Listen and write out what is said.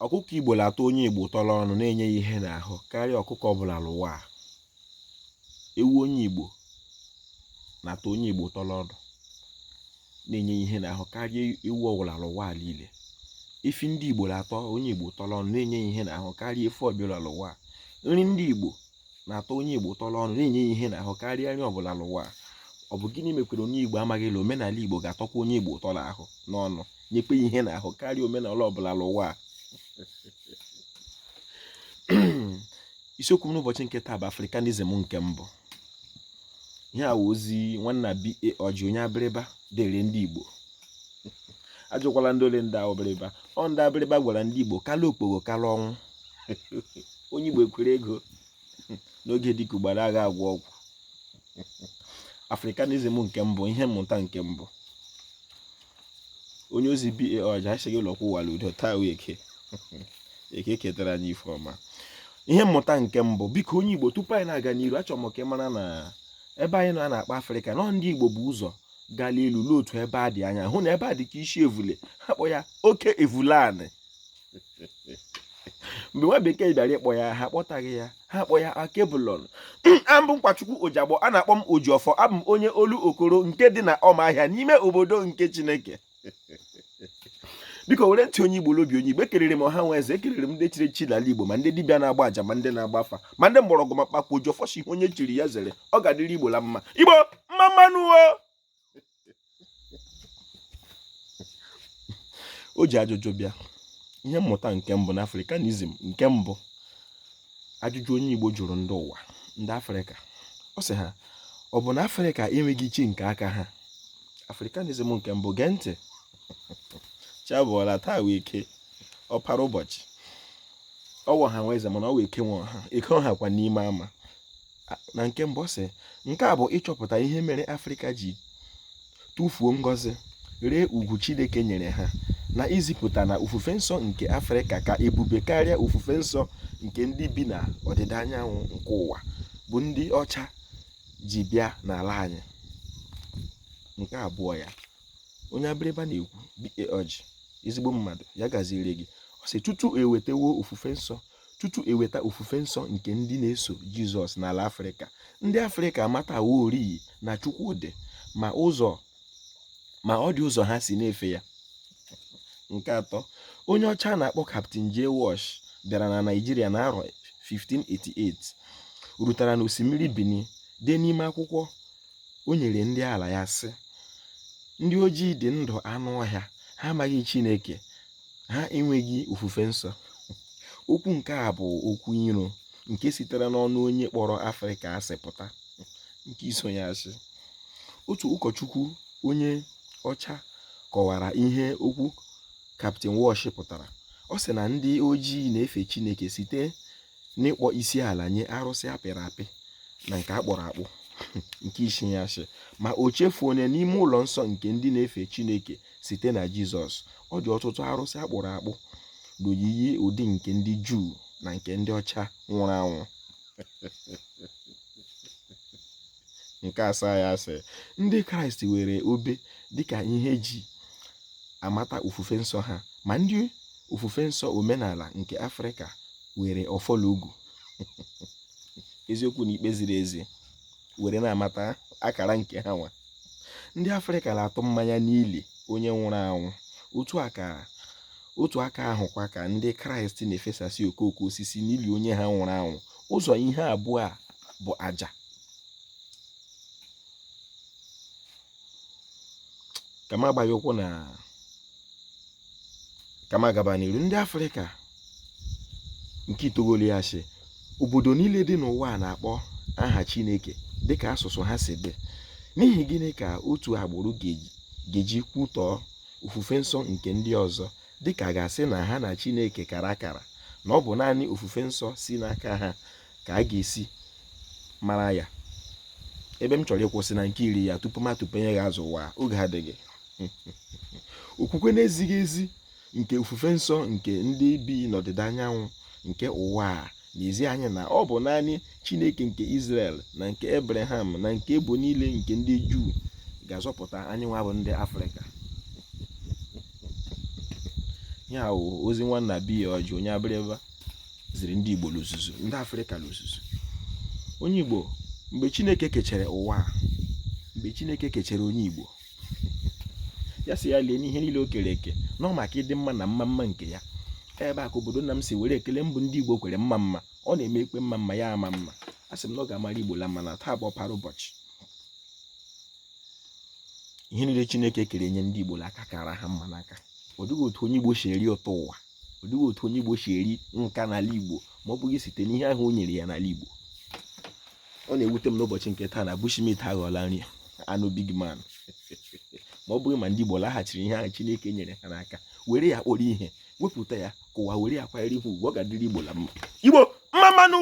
ọkụkọ Igbo na-atọ onye Igbo ụtọ n'ọnụ na-enye ya ihe n'ahụ karịa ọkụkọ ọbụla n'ụwa a. Ewu onye Igbo na-atọ onye Igbo ụtọ n'ọnụ na-enye ya ihe n'ahụ karịa ewu ọbụla n'ụwa a niile. Efi ndị Igbo na-atọ onye Igbo ụtọ n'ọnụ na-enye ya ihe n'ahụ karịa efi ọbụla n'ụwa a. Nri ndị Igbo na-atọ onye Igbo ụtọ n'ọnụ na-enye ya ihe n'ahụ karịa nri ọbụla n'ụwa a. Ọ bụ gịnị mekwere onye Igbo amaghị na omenala Igbo ga-atọkwa onye Igbo ụtọ n'ahụ n'ọnụ nyekwe ihe n'ahụ karịa omenala ọbụla n'ụwa a? Isiokwu m n'ụbọchị nke taa bụ Africanism nke mbụ. Ihe a wụ ozi nwanna B.A. Orji onye abịrịba dere ndị Igbo. Ajụkwala ndị ole ndị abịrịba. Ọ ndị abịrịba gwara ndị Igbo kala okpogho kala ọnwụ. Onye Igbo ekwere ego n'oge dịka ugbara agha agwọ ọgwụ. Africanism nke mbụ, ihe mmụta nke mbụ. Onye ozi B.A. Orji asịghị ụlọkwu ụwala udo taa wee eke ketara anyị ife ọma. Ihe mmụta nke mbụ, biko onye Igbo, tupu anyị na-aga n'iru, achọrọ m ka ị mara na ebe anyị nọ a na-akpọ Afrịka, nọ ndị Igbo bụ ụzọ gaa elu n'otu ebe a dị anya hụ na ebe a dị ka isi evule, ha kpọ ya oke evulanị. Mgbe nwa bekee bịara ịkpọ ya, ha kpọtaghị ya, ha kpọ ya Akebụlọn. Abụ Mkpachukwu Ojagbo, a na-akpọ m Ojiọfọ, abụ m onye olu okoro nke dị na Ọmahịa n'ime obodo nke Chineke. Biko were ntị onye Igbo lobi onye Igbo. Ekelere m ọha nwa eze, ekelere m ndị chiri echi n'ala Igbo, ma ndị dibịa na-agba aja, ma ndị na-agba afa, ma ndị mgbọrọgwụ ma mkpakpọ. Ojiọfọ si onye chiri ya zere, ọ ga-adịrị Igbo la mma. Igbo mma mmanụ o ji ajụjụ bịa. Ihe mmụta nke mbụ na Africanism nke mbụ. Ajụjụ onye Igbo jụrụ ndị ụwa, ndị Afrịka. Ọ sị ha, ọ bụ na Afrịka enweghị chi nke aka ha? Africanism nke mbụ, gee ntị. Chabụọla taa wee ike ọpara ụbọchị. Ọwọ ha nweze mana ọ wee ike nwe ha. Eke ọha kwa n'ime ama. Na nke mbụ sị, nke a bụ ịchọpụta ihe mere Afrịka ji tụfuo ngọzi ree ugwu Chineke nyere ha, na izipụta na ofufe nsọ nke Afrịka ka ebube karịa ofufe nsọ nke ndị bi na ọdịda anyanwụ nke ụwa bụ ndị ọcha ji bịa n'ala anyị. Nke abụọ ya, onye abịrịba na-ekwu, B.A. Orji, ezigbo mmadụ, ya gaziri gị. Ọ sị, tutu eweta ofufe nsọ nke ndị na-eso Jizọs n'ala Afrịka, ndị Afrịka amatawo oriyi na Chukwu dị, ma ọ dị ụzọ ha si na-efe ya. Nke atọ, onye ọcha na-akpọ Captain J. Walsh bịara na Naịjirịa n'arọ 1588, rutara n'osimiri Benin, dee n'ime akwụkwọ o nyere ndị ala ya sị, ndị ojii dị ndụ anụ ọhịa, ha amaghị Chineke, ha enweghị ofufe nsọ. Okwu nke a bụ okwu iro nke sitere n'ọnụ onye kpọrọ Afrịka asị pụta, nke isonye asị. Otu ụkọchukwu onye ọcha kọwara ihe okwu Captain Walsh pụtara. Ọ sị na ndị ojii na-efe Chineke site n'ịkpọ isi ala nye arụsị apịrị apị na nke akpọrọ akpụ, nke isonye asị. Ma o chefuo na n'ime ụlọ nsọ nke ndị na-efe Chineke site na Jizọs, ọ dị ọtụtụ arụsị akpụrụ akpụ n'oyiyi ụdị nke ndị Juu na nke ndị ọcha nwụrụ anwụ. Nke asaa ya sị, ndị Kraịst were obe dịka ihe ji amata ofufe nsọ ha, ma ndị ofufe nsọ omenala nke Afrịka were ọfọlọgwụ, eziokwu na ikpe ziri ezi, were na-amata akara nke ha nwa. Ndị Afrịka na-atụ mmanya n'ili onye nwụrụ anwụ. Otu aka ahụkwa ka ndị Kraịst na-efesasị okooko osisi n'ili onye ha nwụrụ anwụ. Ụzọ ihe abụọ a bụ aja. Kama agbaghị ụkwụ na kama gaba n'iru, ndị Afrịka nke itoolu ya sị, obodo niile dị n'ụwa na-akpọ aha Chineke dịka asụsụ ha si dị. N'ihi gịnị ka otu agbụrụ ga-eji kwutọọ ofufe nsọ nke ndị ọzọ, dịka ga-asị na ha na Chineke kara akara, na ọ bụ naanị ofufe nsọ si n'aka ha ka a ga-esi mara ya? Ebe m chọrọ ịkwụsị na nke iri ya tupu m atụpenye ya azụ ụwa, oge adịghị. Okwukwe na-ezighị ezi nke ofufe nsọ nke ndị bi n'ọdịda anyanwụ nke ụwa a na-ezi anyị na ọ bụ naanị Chineke nke Israel na nke Abraham na nke ebo niile nke ndị Juu ga-azọpụta anyị nwa bụ ndị Afrịka. ya ozi nwanna biya ọjị onye abịrịba ziri ndị Igbo l'ozuzu, ndị Afrịka l'ozuzu. Onye Igbo mgbe Chineke kechere ụwa, mgbe Chineke kechere onye Igbo, ya si ya lee n'ihe niile o kere eke nọ maka ịdị mma na mma nke ya. Ebe a ka obodo nna m si were ekele mbụ ndị Igbo kwere mma, ọ na-eme ekpe mma ya ama mma. A sị m na ọ ga-amara Igbo la mma na taa bụ ọpara ụbọchị. Ihe niile Chineke kere nye ndị Igbo aka kara ha mma n'aka. Ọ dịghị otu onye Igbo si eri ụtọ ụwa, ọ dịghị otu onye Igbo si eri nka n'ala Igbo ma ọ bụghị site n'ihe ahụ o nyere ya n'ala Igbo. Ọ na-ewute m n'ụbọchị nke taa na bushmeat aghọọla nri, anụ big man. Ma ọ bụghị ma ndị Igbo laghachiri ihe ahụ Chineke nyere ha n'aka, were ya kpọrọ ihe, wepụta ya ka ụwa were ya kwanyere ihe ugwu, ọ ga-adịrị Igbo la mma. Igbo mma mmanụ.